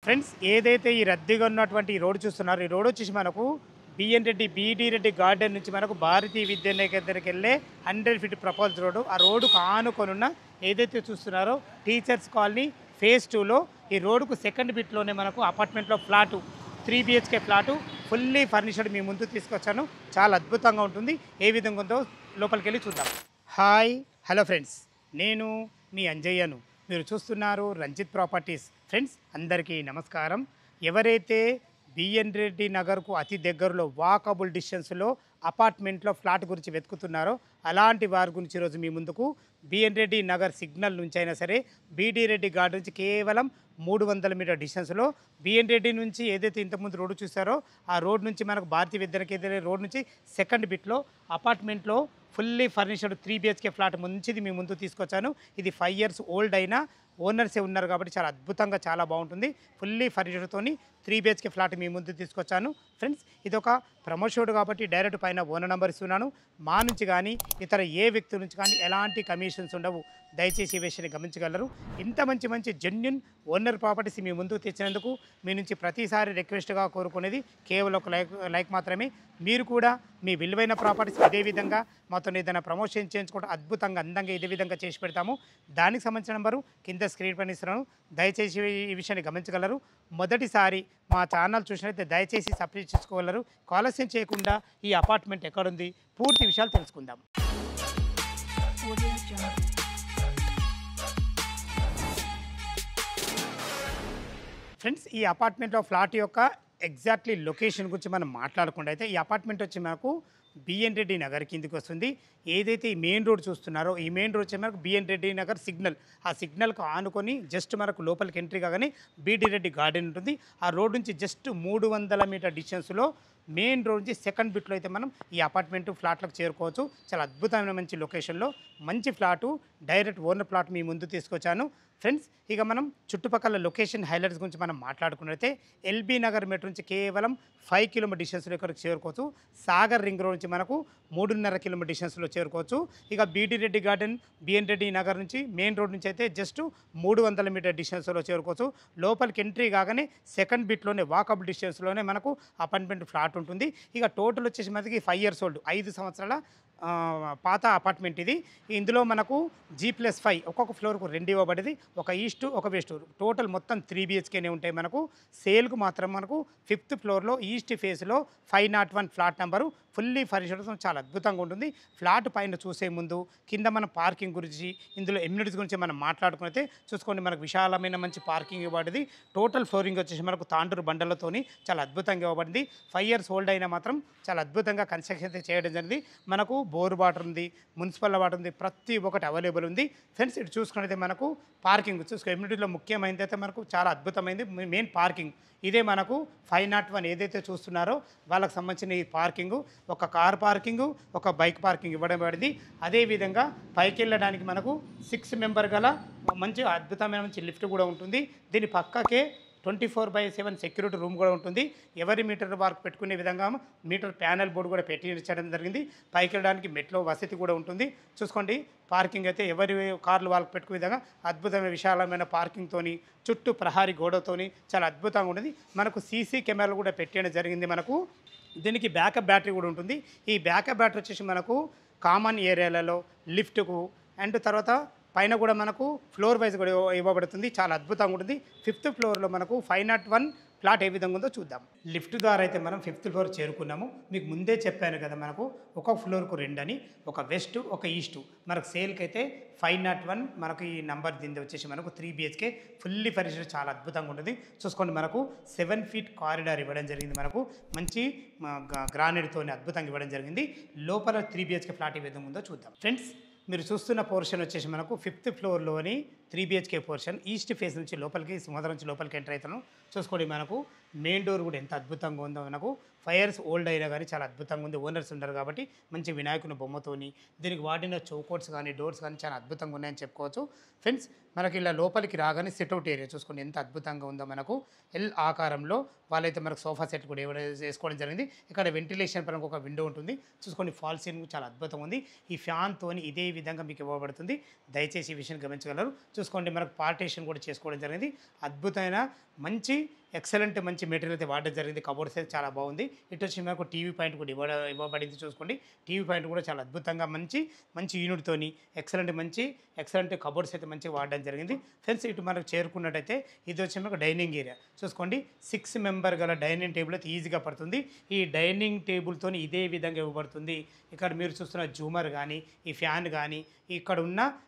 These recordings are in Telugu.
ఫ్రెండ్స్ ఏదైతే ఈ రద్దీగా ఉన్నటువంటి ఈ రోడ్ చూస్తున్నారో ఈ రోడ్ వచ్చేసి మనకు బిఎన్ రెడ్డి బీడి రెడ్డి గార్డెన్ నుంచి మనకు భారతీయ విద్యాలయ దగ్గరికి వెళ్ళే 100 ఫీట్ ప్రపోజ్ రోడ్డు ఆ రోడ్డుకు ఆనుకొనున్న ఏదైతే చూస్తున్నారో టీచర్స్ కాలనీ ఫేజ్ 2లో ఈ రోడ్డుకు సెకండ్ బిట్లోనే మనకు అపార్ట్మెంట్లో flat 3 BHK flat fully furnished మీ ముందు తీసుకొచ్చాను. చాలా అద్భుతంగా ఉంటుంది. ఏ విధంగా ఉందో లోపలికి వెళ్ళి చూద్దాం. హాయ్ హలో ఫ్రెండ్స్, నేను మీ అంజయ్యను. మీరు చూస్తున్నారు రంజిత్ ప్రాపర్టీస్. ఫ్రెండ్స్ అందరికీ నమస్కారం. ఎవరైతే బిఎన్ రెడ్డి నగర్కు అతి దగ్గరలో వాకబుల్ డిస్టెన్స్లో అపార్ట్మెంట్లో ఫ్లాట్ గురించి వెతుకుతున్నారో అలాంటి వారి గురించి ఈరోజు మీ ముందుకు బిఎన్ రెడ్డి నగర్ సిగ్నల్ నుంచి అయినా సరే బీడీ రెడ్డి గార్డెన్ నుంచి కేవలం 300 మీటర్ డిస్టెన్స్లో బిఎన్ రెడ్డి నుంచి ఏదైతే ఇంతకుముందు రోడ్డు చూసారో ఆ రోడ్ నుంచి మనకు భారతీయ విద్యాలయ రోడ్ నుంచి సెకండ్ బిట్లో అపార్ట్మెంట్లో ఫుల్లీ ఫర్నిష్డ్ 3 BHK ఫ్లాట్ మంచిది మీ ముందు తీసుకొచ్చాను. ఇది 5 years ఓల్డ్ అయినా ఓనర్సే ఉన్నారు కాబట్టి చాలా అద్భుతంగా చాలా బాగుంటుంది. ఫుల్లీ ఫర్నిచర్తోని 3 BHK ఫ్లాట్ మీ ముందు తీసుకొచ్చాను. ఫ్రెండ్స్ ఇది ఒక ప్రమోషన్ కాబట్టి డైరెక్ట్ పైన ఓనర్ నెంబర్ ఇస్తున్నాను. మా నుంచి కానీ ఇతర ఏ వ్యక్తి నుంచి కానీ ఎలాంటి కమిషన్స్ ఉండవు. దయచేసి ఈ విషయాన్ని గమనించగలరు. ఇంత మంచి జెన్యున్ ఓనర్ ప్రాపర్టీస్ మీ ముందుకు తెచ్చినందుకు మీ నుంచి ప్రతిసారి రిక్వెస్ట్గా కోరుకునేది కేవలం ఒక లైక్ మాత్రమే. మీరు కూడా మీ విలువైన ప్రాపర్టీస్ ఇదే విధంగా మాతో ఏదైనా ప్రమోషన్ చేయించుకుంటే అద్భుతంగా అందంగా ఇదే విధంగా చేసి పెడతాము. దానికి సంబంధించిన నెంబరు కింద స్క్రీన్ పైన ఇస్తున్నాను. దయచేసి ఈ విషయాన్ని గమనించగలరు. మొదటిసారి మా ఛానల్ చూసినట్లయితే దయచేసి సబ్స్క్రైబ్ చేసుకోగలరు. ఆలస్యం చేయకుండా ఈ అపార్ట్మెంట్ ఎక్కడుంది పూర్తి విషయాలు తెలుసుకుందాం. ఫ్రెండ్స్ ఈ అపార్ట్మెంట్లో ఫ్లాట్ యొక్క ఎగ్జాక్ట్లీ లొకేషన్ గురించి మనం మాట్లాడకుండా అయితే ఈ అపార్ట్మెంట్ వచ్చి మనకు బిఎన్ రెడ్డి నగర్ కిందికి వస్తుంది. ఏదైతే ఈ మెయిన్ రోడ్ చూస్తున్నారో ఈ మెయిన్ రోడ్ వచ్చి మనకు బిఎన్ రెడ్డి నగర్ సిగ్నల్, ఆ సిగ్నల్కు ఆనుకొని జస్ట్ మనకు లోపలికి ఎంట్రీ కాగానే బీడీ రెడ్డి గార్డెన్ ఉంటుంది. ఆ రోడ్ నుంచి జస్ట్ 300 మీటర్ డిస్టెన్స్లో మెయిన్ రోడ్ నుంచి సెకండ్ బిట్లో అయితే మనం ఈ అపార్ట్మెంట్ ఫ్లాట్లకు చేరుకోవచ్చు. చాలా అద్భుతమైన మంచి లొకేషన్లో మంచి ఫ్లాటు డైరెక్ట్ ఓనర్ ప్లాట్ మీ ముందు తీసుకొచ్చాను. ఫ్రెండ్స్ ఇక మనం చుట్టుపక్కల లొకేషన్ హైలైట్స్ గురించి మనం మాట్లాడుకున్నట్లయితే ఎల్బీ నగర్ మెట్రో నుంచి కేవలం 5 కిలోమీటర్ డిస్టెన్స్లో ఇక్కడికి చేరుకోవచ్చు. సాగర్ రింగ్ రోడ్ నుంచి మనకు 3.5 కిలోమీటర్ డిస్టెన్స్లో చేరుకోవచ్చు. ఇక బీడీ రెడ్డి గార్డెన్ బిఎన్ రెడ్డి నగర్ నుంచి మెయిన్ రోడ్ నుంచి అయితే జస్ట్ 300 మీటర్ డిస్టెన్స్లో చేరుకోవచ్చు. లోపలికి ఎంట్రీ కాగానే సెకండ్ బిట్లోనే వాకబుల్ డిస్టెన్స్లోనే మనకు అపార్ట్మెంట్ ఫ్లాట్ ఉంటుంది. ఇక టోటల్ వచ్చేసి మనకి 5 years ఓల్డ్ 5 సంవత్సరాల పాత అపార్ట్మెంట్ ఇది. ఇందులో మనకు G+5 ఒక్కొక్క ఫ్లోర్కు 2 ఇవ్వబడింది. ఒక ఈస్ట్ ఒక వెస్ట్, టోటల్ మొత్తం 3 BHKనే ఉంటాయి. మనకు సేల్కు మాత్రం మనకు 5th ఫ్లోర్లో ఈస్ట్ ఫేస్లో 501 ఫ్లాట్ నెంబరు ఫుల్లీ ఫర్నిచర్తో చాలా అద్భుతంగా ఉంటుంది. ఫ్లాట్ పైన చూసే ముందు కింద మన పార్కింగ్ గురించి ఇందులో ఎమ్యూనిటీస్ గురించి మనం మాట్లాడుకున్నైతే చూసుకోండి. మనకు విశాలమైన మంచి పార్కింగ్ ఇవ్వబడింది. టోటల్ ఫ్లోరింగ్ వచ్చేసి మనకు తాండూరు బండలతోని చాలా అద్భుతంగా ఇవ్వబడింది. 5 years ఓల్డ్ అయినా మాత్రం చాలా అద్భుతంగా కన్స్ట్రక్షన్ అయితే చేయడం జరిగింది. మనకు బోర్ వాటర్ ఉంది, మున్సిపల్ వాటర్ ఉంది, ప్రతి ఒక్కటి అవైలబుల్ ఉంది. ఫ్రెండ్స్ ఇటు చూసుకున్నైతే మనకు పార్కింగ్ చూసుకో ఎమ్యూనిటీలో ముఖ్యమైనది అయితే మనకు చాలా అద్భుతమైనది మెయిన్ పార్కింగ్. ఇదే మనకు 501 ఏదైతే చూస్తున్నారో వాళ్ళకి సంబంధించిన ఈ పార్కింగు, ఒక కార్ పార్కింగు, ఒక బైక్ పార్కింగ్ ఇవ్వడం పడింది. అదేవిధంగా పైకి వెళ్ళడానికి మనకు 6 మెంబర్ గల మంచి అద్భుతమైన మంచి లిఫ్ట్ కూడా ఉంటుంది. దీని పక్కకే 24/7 సెక్యూరిటీ రూమ్ కూడా ఉంటుంది. ఎవరి మీటర్ వర్క్ పెట్టుకునే విధంగా మీటర్ ప్యానల్ బోర్డు కూడా పెట్టించడం జరిగింది. పైకి వెళ్ళడానికి మెట్లో వసతి కూడా ఉంటుంది. చూసుకోండి పార్కింగ్ అయితే ఎవరి కార్లు వాళ్ళకి పెట్టుకునే విధంగా అద్భుతమైన విశాలమైన పార్కింగ్తోని చుట్టూ ప్రహారీ గోడతోని చాలా అద్భుతంగా ఉంటుంది. మనకు సీసీ కెమెరాలు కూడా పెట్టడం జరిగింది. మనకు దీనికి బ్యాకప్ బ్యాటరీ కూడా ఉంటుంది. ఈ బ్యాకప్ బ్యాటరీ వచ్చేసి మనకు కామన్ ఏరియాలలో లిఫ్ట్కు అండ్ తర్వాత పైన కూడా మనకు ఫ్లోర్ వైజ్ కూడా ఇవ్వబడుతుంది. చాలా అద్భుతంగా ఉంటుంది. 5th ఫ్లోర్లో మనకు 501 ఫ్లాట్ ఏ విధంగా ఉందో చూద్దాం. లిఫ్ట్ ద్వారా అయితే మనం 5th ఫ్లోర్ చేరుకున్నాము. మీకు ముందే చెప్పాను కదా మనకు ఒక ఫ్లోర్కు 2 అని, ఒక వెస్ట్ ఒక ఈస్ట్. మనకు సేల్కి అయితే 501 మనకు ఈ నెంబర్ దీని వచ్చేసి మనకు 3 BHK ఫుల్లీ ఫర్నిచర్ చాలా అద్భుతంగా ఉంటుంది. చూసుకోండి మనకు 7 feet కారిడార్ ఇవ్వడం జరిగింది. మనకు మంచి గ్రానైట్తో అద్భుతంగా ఇవ్వడం జరిగింది. లోపల 3 BHK ఫ్లాట్ ఏ విధంగా ఉందో చూద్దాం. ఫ్రెండ్స్ మీరు చూస్తున్న పోర్షన్ వచ్చేసి మనకు 5th ఫ్లోర్లోని 3 BHK portion east face నుంచి లోపలికి సింహద్వారం నుంచి లోపలికి ఎంటర్ అవుతాను. చూసుకోండి మనకు మెయిన్ డోర్ కూడా ఎంత అద్భుతంగా ఉందో. మనకు 5 years ఓల్డ్ అయినా కానీ చాలా అద్భుతంగా ఉంది. ఓనర్స్ ఉన్నారు కాబట్టి మంచి వినాయకుని బొమ్మతోని దీనికి వాడిన చౌకోట్స్ కానీ డోర్స్ కానీ చాలా అద్భుతంగా ఉన్నాయని చెప్పుకోవచ్చు. ఫ్రెండ్స్ మనకి ఇలా లోపలికి రాగానే సిట్అవుట్ ఏరియా చూసుకోండి ఎంత అద్భుతంగా ఉందో. మనకు ఎల్ ఆకారంలో వాళ్ళైతే మనకు సోఫా సెట్ కూడా వేసుకోవడం జరిగింది. ఇక్కడ వెంటిలేషన్ పరంగా ఒక విండో ఉంటుంది. చూసుకోండి ఫాల్ సీలింగ్ చాలా అద్భుతంగా ఉంది. ఈ ఫ్యాన్తోని ఇదే విధంగా మీకు ఇవ్వబడుతుంది. దయచేసి ఈ విషయం గమనించగలరు. చూసుకోండి మనకు పార్టీషన్ కూడా చేసుకోవడం జరిగింది. అద్భుతమైన మంచి ఎక్సలెంట్ మంచి మెటీరియల్ అయితే వాడడం జరిగింది. కబోర్డ్స్ అయితే చాలా బాగుంది. ఇటు వచ్చి మనకు టీవీ పాయింట్ కూడా ఇవ్వబడింది. చూసుకోండి టీవీ పాయింట్ కూడా చాలా అద్భుతంగా మంచి యూనిట్‌తోని ఎక్సలెంట్ కబోర్డ్స్ అయితే మంచిగా వాడడం జరిగింది. ఫ్రెండ్స్ ఇటు మనకు చేరుకున్నట్టయితే ఇది వచ్చి మనకు డైనింగ్ ఏరియా. చూసుకోండి 6 మెంబర్ గల డైనింగ్ టేబుల్ అయితే ఈజీగా పడుతుంది. ఈ డైనింగ్ టేబుల్‌తోని ఇదే విధంగా ఇవ్వబడుతుంది. ఇక్కడ మీరు చూస్తున్న జూమర్ గానీ, ఈ ఫ్యాన్ గానీ, ఇక్కడ ఉన్న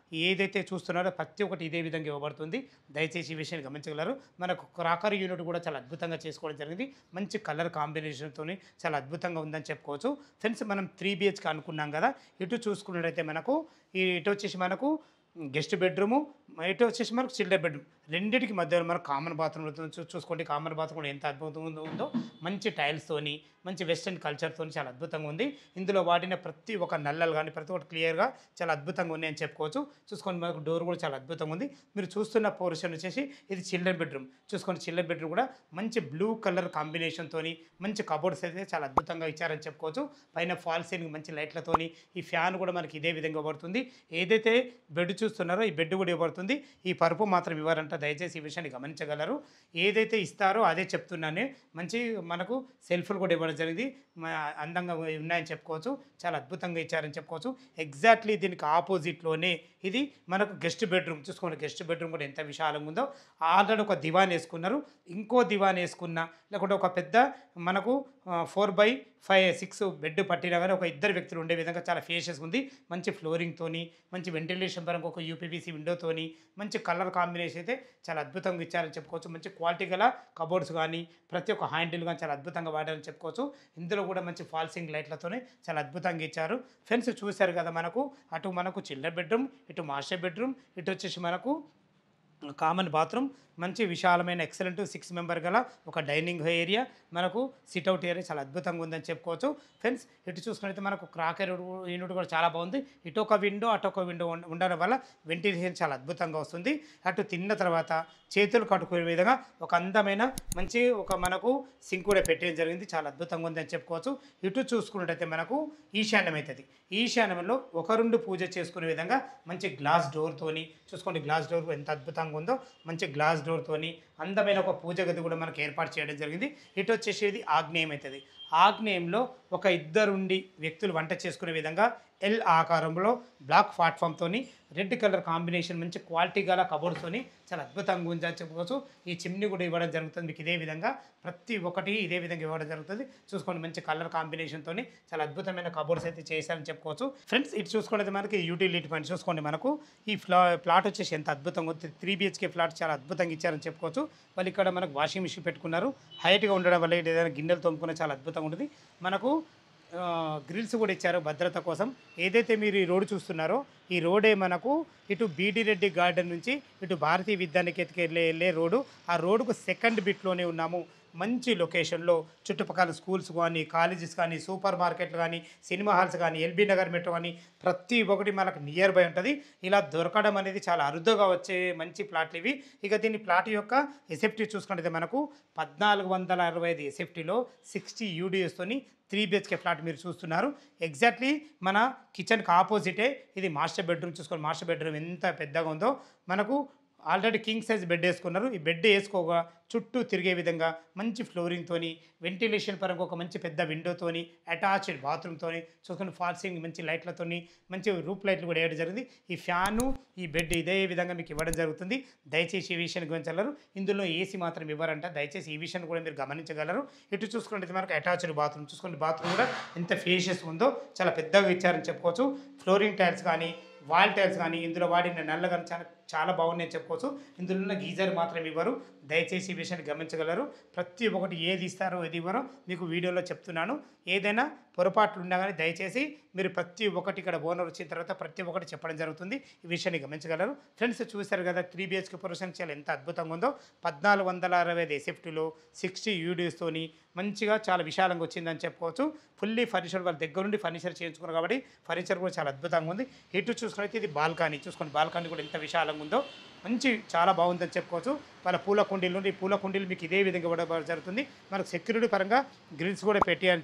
ఏదైతే చూస్తున్నారో ప్రతి ఒక్కటి ఇదే విధంగా ఇవ్వబడుతుంది. దయచేసి ఈ విషయాన్ని గమనించగలరు. మనకు క్రాకరీ యూనిట్ కూడా చాలా అద్భుతంగా చేసుకోవడం జరిగింది. మంచి కలర్ కాంబినేషన్‌తోని చాలా అద్భుతంగా ఉందని చెప్పుకోవచ్చు. ఫ్రెండ్స్ మనం 3 BHK అనుకున్నాం కదా! ఇటు చూసుకున్నట్టయితే మనకు ఇటు వచ్చేసి మనకు గెస్ట్ బెడ్‌రూము, ఇటు వచ్చేసి మనకు చిల్డ్రన్ బెడ్‌రూమ్. రెండిటికి మధ్యలో మనకు కామన్ బాత్రూమ్ చూసుకోండి. కామన్ బాత్రూమ్ కూడా ఎంత అద్భుతంగా ఉందో మంచి టైల్స్‌తోని, మంచి వెస్టర్న్ కల్చర్‌తోని చాలా అద్భుతంగా ఉంది. ఇందులో వాడిన ప్రతి ఒక్క నల్లలు కానీ ప్రతి ఒక్కటి క్లియర్‌గా చాలా అద్భుతంగా ఉన్నాయని చెప్పుకోవచ్చు. చూసుకోండి మనకు డోర్ కూడా చాలా అద్భుతంగా ఉంది. మీరు చూస్తున్న పోర్షన్ వచ్చేసి ఇది చిల్డ్రన్ బెడ్‌రూమ్. చూసుకోండి చిల్డ్రన్ బెడ్‌రూమ్ కూడా మంచి బ్లూ కలర్ కాంబినేషన్‌తోని మంచి కబోర్డ్స్ అయితే చాలా అద్భుతంగా ఇచ్చారని చెప్పుకోవచ్చు. పైన ఫాల్ సీలింగ్ మంచి లైట్లతోని ఈ ఫ్యాన్ కూడా మనకి ఇదే విధంగా పడుతుంది. ఏదైతే బెడ్ చూస్తున్నారో ఈ బెడ్ కూడా ఇవ్వబడుతుంది. ఈ పరుపు మాత్రం ఇవ్వరంట. దయచేసి ఈ విషయాన్ని గమనించగలరు. ఏదైతే ఇస్తారో అదే చెప్తున్నాను. మంచి మనకు సెల్ఫ్లు కూడా ఇవ్వడం జరిగింది. అందంగా ఉన్నాయని చెప్పుకోవచ్చు. చాలా అద్భుతంగా ఇచ్చారని చెప్పుకోవచ్చు. ఎగ్జాక్ట్లీ దీనికి ఆపోజిట్లోనే ఇది మనకు గెస్ట్ బెడ్రూమ్. చూసుకోండి గెస్ట్ బెడ్రూమ్ కూడా ఎంత విశాలంగా ఉందో. ఆల్రెడీ ఒక దివాన్ వేసుకున్నారు. ఇంకో దివాన్ వేసుకున్నా లేకుంటే ఒక పెద్ద మనకు 4/5, 6 బెడ్ పట్టినా కానీ ఒక ఇద్దరు వ్యక్తులు ఉండే విధంగా చాలా ఫేషియస్ ఉంది. మంచి ఫ్లోరింగ్‌తోని, మంచి వెంటిలేషన్ పరంగా ఒక యూపీవీసీ విండోతోని, మంచి కలర్ కాంబినేషన్ అయితే చాలా అద్భుతంగా ఇచ్చారని చెప్పుకోవచ్చు. మంచి క్వాలిటీ గల కబోర్డ్స్ కానీ, ప్రతి ఒక్క హ్యాండిల్ కానీ చాలా అద్భుతంగా వాడారని చెప్పుకోవచ్చు. ఇందులో కూడా మంచి ఫాల్సింగ్ లైట్లతోనే చాలా అద్భుతంగా ఇచ్చారు. ఫ్రెండ్స్ చూశారు కదా అటు మనకు చిల్డ్రన్ బెడ్రూమ్, ఇటు మాస్టర్ బెడ్రూమ్, ఇటు వచ్చేసి మనకు కామన్ బాత్రూమ్, మంచి విశాలమైన ఎక్సలెంట్ 6 మెంబర్ గల ఒక డైనింగ్ ఏరియా, మనకు సిట్అవుట్ ఏరియా చాలా అద్భుతంగా ఉందని చెప్పుకోవచ్చు. ఫ్రెండ్స్ ఇటు చూసుకున్నైతే మనకు క్రాకర్ యూనిట్ కూడా చాలా బాగుంది. ఇటు ఒక విండో అటు ఒక విండో ఉండడం వల్ల వెంటిలేషన్ చాలా అద్భుతంగా వస్తుంది. అటు తిన్న తర్వాత చేతులు కట్టుకునే విధంగా ఒక అందమైన మంచి ఒక మనకు సింక్ కూడా పెట్టడం జరిగింది. చాలా అద్భుతంగా ఉందని చెప్పుకోవచ్చు. ఇటు చూసుకున్నట్టయితే మనకు ఈశాన్యం అవుతుంది. ఈశాన్యంలో ఒక రెండు పూజ చేసుకునే విధంగా మంచి గ్లాస్ డోర్తోని చూసుకోండి. గ్లాస్ డోర్ ఎంత అద్భుతంగా ఉందో. మంచి గ్లాస్ డోర్తోని అందమైన ఒక పూజ గది కూడా మనకు ఏర్పాటు చేయడం జరిగింది. ఇటు వచ్చేసేది ఆగ్నేయం అవుతుంది. ఆగ్నేయంలో ఒక ఇద్దరుండి వ్యక్తులు వంట చేసుకునే విధంగా ఎల్ ఆకారంలో బ్లాక్ ప్లాట్ఫామ్తోని రెడ్ కలర్ కాంబినేషన్ మంచి క్వాలిటీ గల కబోర్డ్స్తోని చాలా అద్భుతంగా ఉందని చెప్పుకోవచ్చు. ఈ చిమ్నీ కూడా ఇవ్వడం జరుగుతుంది. మీకు ఇదే విధంగా ప్రతి ఒక్కటి ఇదే విధంగా ఇవ్వడం జరుగుతుంది. చూసుకోండి మంచి కలర్ కాంబినేషన్తోని చాలా అద్భుతమైన కబోర్డ్స్ అయితే చేశారని చెప్పుకోవచ్చు. ఫ్రెండ్స్ ఇటు చూసుకున్నది మనకి యూటిలిటీ పాయింట్ చూసుకోండి. మనకు ఈ ప్లాట్ వచ్చేసి ఎంత అద్భుతంగా ఉంది. 3 BHK ఫ్లాట్ చాలా అద్భుతంగా ఇచ్చారని చెప్పుకోవచ్చు. వాళ్ళు ఇక్కడ మనకు వాషింగ్ మిషన్ పెట్టుకున్నారు. హైట్గా ఉండడం వల్ల ఏదైనా గిన్నెలు తోముకునే చాలా అద్భుతంగా ఉంటుంది. మనకు గ్రిల్స్ కూడా ఇచ్చారు భద్రత కోసం. ఏదైతే మీరు ఈ రోడ్డు చూస్తున్నారో ఈ రోడే మనకు ఇటు బీడి రెడ్డి గార్డెన్ నుంచి ఇటు భారతీయ విద్యానికేతన్కి వెళ్ళే రోడ్డు. ఆ రోడ్డుకు సెకండ్ బిట్లోనే ఉన్నాము. మంచి లొకేషన్లో చుట్టుపక్కల స్కూల్స్ కానీ, కాలేజెస్ కానీ, సూపర్ మార్కెట్లు కానీ, సినిమా హాల్స్ కానీ, ఎల్బీ నగర్ మెట్రో కానీ ప్రతి ఒక్కటి మనకు నియర్ బై ఉంటుంది. ఇలా దొరకడం అనేది చాలా అరుదుగా వచ్చే మంచి ప్లాట్లు ఇవి. ఇక దీని ప్లాట్ యొక్క ఎసెప్టీ చూసుకుంటే మనకు 1465 ఎసెప్టీలో 60 UDSతోని 3 BHK ఫ్లాట్ మీరు చూస్తున్నారు. ఎగ్జాక్ట్లీ మన కిచెన్కి ఆపోజిటే ఇది మాస్టర్ బెడ్రూమ్. చూసుకోండి మాస్టర్ బెడ్రూమ్ ఎంత పెద్దగా ఉందో. మనకు ఆల్రెడీ కింగ్ సైజ్ బెడ్ వేసుకున్నారు. ఈ బెడ్ వేసుకోగా చుట్టూ తిరిగే విధంగా మంచి ఫ్లోరింగ్తోని, వెంటిలేషన్ పరంగా ఒక మంచి పెద్ద విండోతోని, అటాచ్డ్ బాత్రూమ్తోని చూసుకుని ఫాల్సింగ్ మంచి లైట్లతోని మంచి రూప్ లైట్లు కూడా వేయడం జరిగింది. ఈ ఫ్యాను ఈ బెడ్ ఇదే విధంగా మీకు ఇవ్వడం జరుగుతుంది. దయచేసి ఈ విషయాన్ని గమనించగలరు. ఇందులో ఏసీ మాత్రం ఇవ్వరంట. దయచేసి ఈ విషయాన్ని కూడా మీరు గమనించగలరు. ఇటు చూసుకుంటే మనకు అటాచ్డ్ బాత్రూమ్ చూసుకోండి. బాత్రూమ్ కూడా ఎంత ఫేషియస్ ఉందో. చాలా పెద్దగా ఇచ్చారని చెప్పుకోవచ్చు. ఫ్లోరింగ్ టైల్స్ కానీ, వాల్ టైల్స్ కానీ, ఇందులో వాడిన నల్ల కానీ చాలా బాగున్నాయని చెప్పుకోవచ్చు. ఇందులో ఉన్న గీజర్ మాత్రం ఇవ్వరు. దయచేసి ఈ విషయాన్ని గమనించగలరు. ప్రతి ఒక్కటి ఏది ఇస్తారో ఏది ఇవ్వరో మీకు వీడియోలో చెప్తున్నాను. ఏదైనా పొరపాట్లు ఉన్నా కానీ దయచేసి మీరు ప్రతి ఒక్కటి ఇక్కడ ఓనర్ వచ్చిన తర్వాత ప్రతి ఒక్కటి చెప్పడం జరుగుతుంది. ఈ విషయాన్ని గమనించగలరు. ఫ్రెండ్స్ చూశారు కదా 3 BHK పొజిషన్ చాలా ఎంత అద్భుతంగా ఉందో. 1465 ఎసెప్టీలో 60 UDSతోని మంచిగా చాలా విశాలంగా వచ్చిందని చెప్పుకోవచ్చు. ఫుల్లీ ఫర్నిచర్ వాళ్ళ దగ్గర నుండి ఫర్నిచర్ చేయించుకున్నారు కాబట్టి ఫర్నిచర్ కూడా చాలా అద్భుతంగా ఉంది. ఇటు చూసుకున్నైతే ఇది బాల్కనీ చూసుకోండి. బాల్కనీ కూడా ఎంత విశాలంగా ఉందో. మంచి చాలా బాగుందని చెప్పుకోవచ్చు. వాళ్ళ పూల కుండీలు నుండి, ఈ పూల కుండీలు మీకు ఇదే విధంగా ఇవ్వడం జరుగుతుంది. మనకు సెక్యూరిటీ పరంగా గ్రిల్స్ కూడా పెట్టియని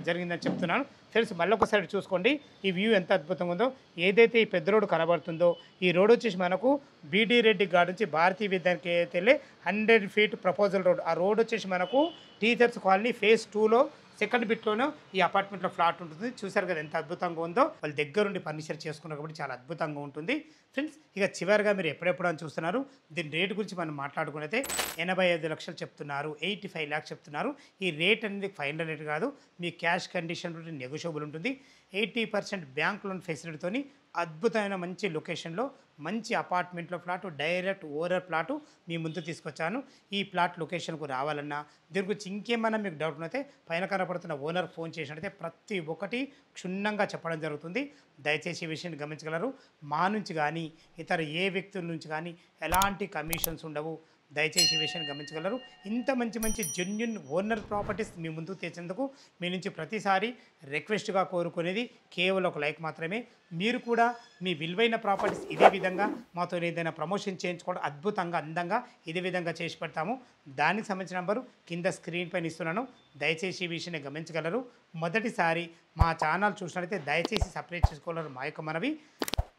జరిగిందని చెప్తున్నాను. ఫ్రెండ్స్ మళ్ళొకసారి చూసుకోండి ఈ వ్యూ ఎంత అద్భుతంగా ఉందో. ఏదైతే ఈ పెద్ద రోడ్డు కనబడుతుందో ఈ రోడ్ వచ్చేసి మనకు బీడీ రెడ్డి గార్డ్ నుంచి భారతీయ విద్యానికి వెళ్ళే 100 ఫీట్ ప్రపోజల్ రోడ్. ఆ రోడ్ వచ్చేసి మనకు టీచర్స్ కాలనీ ఫేజ్ 2లో సెకండ్ బిట్లోనే ఈ అపార్ట్మెంట్లో ఫ్లాట్ ఉంటుంది. చూసారు కదా ఎంత అద్భుతంగా ఉందో. వాళ్ళ దగ్గరుండి ఫర్నిచర్ చేసుకున్నారు కాబట్టి చాలా అద్భుతంగా ఉంటుంది. ఫ్రెండ్స్ ఇక చివరిగా మీరు ఎప్పుడెప్పుడు అని చూస్తున్నారు. దీని రేటు గురించి మనం మాట్లాడుకునైతే 85 లక్షలు చెప్తున్నారు, 85 lakhs చెప్తున్నారు. ఈ రేట్ అనేది ఫైనల్ రేట్ కాదు, మీ క్యాష్ కండిషన్ నెగోషియబుల్ ఉంటుంది. 80% బ్యాంక్ లోన్ ఫెసిలిటీతోని అద్భుతమైన మంచి లొకేషన్లో మంచి అపార్ట్మెంట్లో ఫ్లాట్, డైరెక్ట్ ఓనర్ ప్లాటు మీ ముందు తీసుకొచ్చాను. ఈ ప్లాట్ లొకేషన్కు రావాలన్నా దీని గురించి ఇంకేమన్నా మీకు డౌట్ అయితే పైన కనపడుతున్న ఓనర్ ఫోన్ చేసినట్టయితే ప్రతి ఒక్కటి క్షుణ్ణంగా చెప్పడం జరుగుతుంది. దయచేసి ఈ విషయాన్ని గమనించగలరు. మా నుంచి కానీ ఇతర ఏ వ్యక్తుల నుంచి కానీ ఎలాంటి కమిషన్స్ ఉండవు. దయచేసి ఈ విషయాన్ని గమనించగలరు. ఇంత మంచి మంచి జెన్యున్ ఓనర్ ప్రాపర్టీస్ మీ ముందుకు తెచ్చేందుకు మీ నుంచి ప్రతిసారి రిక్వెస్ట్గా కోరుకునేది కేవలం ఒక లైక్ మాత్రమే. మీరు కూడా మీ విలువైన ప్రాపర్టీస్ ఇదే విధంగా మాతో ఏదైనా ప్రమోషన్ చేయించుకోవడం అద్భుతంగా అందంగా ఇదే విధంగా చేసి పెడతాము. దానికి సంబంధించిన నంబరు కింద స్క్రీన్ పైన ఇస్తున్నాను. దయచేసి ఈ విషయాన్ని గమనించగలరు. మొదటిసారి మా ఛానల్ చూసినట్లయితే దయచేసి సపరేట్ చేసుకోగలరు మా యొక్క మనవి.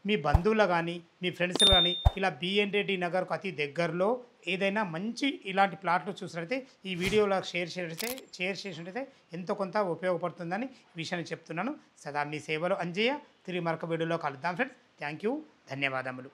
మీ బంధువులు కానీ మీ ఫ్రెండ్స్ కానీ ఇలా బిఎన్ రెడ్డి నగర్కు అతి దగ్గరలో ఏదైనా మంచి ఇలాంటి ప్లాట్లు చూసినట్లయితే ఈ వీడియోలో షేర్ చేసినట్లయితే ఎంతో కొంత ఉపయోగపడుతుందని విషయాన్ని చెప్తున్నాను. సదా మీ సేవలో అంజయ్య. తిరిగి మరొక వీడియోలో కలుద్దాం ఫ్రెండ్స్. థ్యాంక్ యూ, ధన్యవాదములు.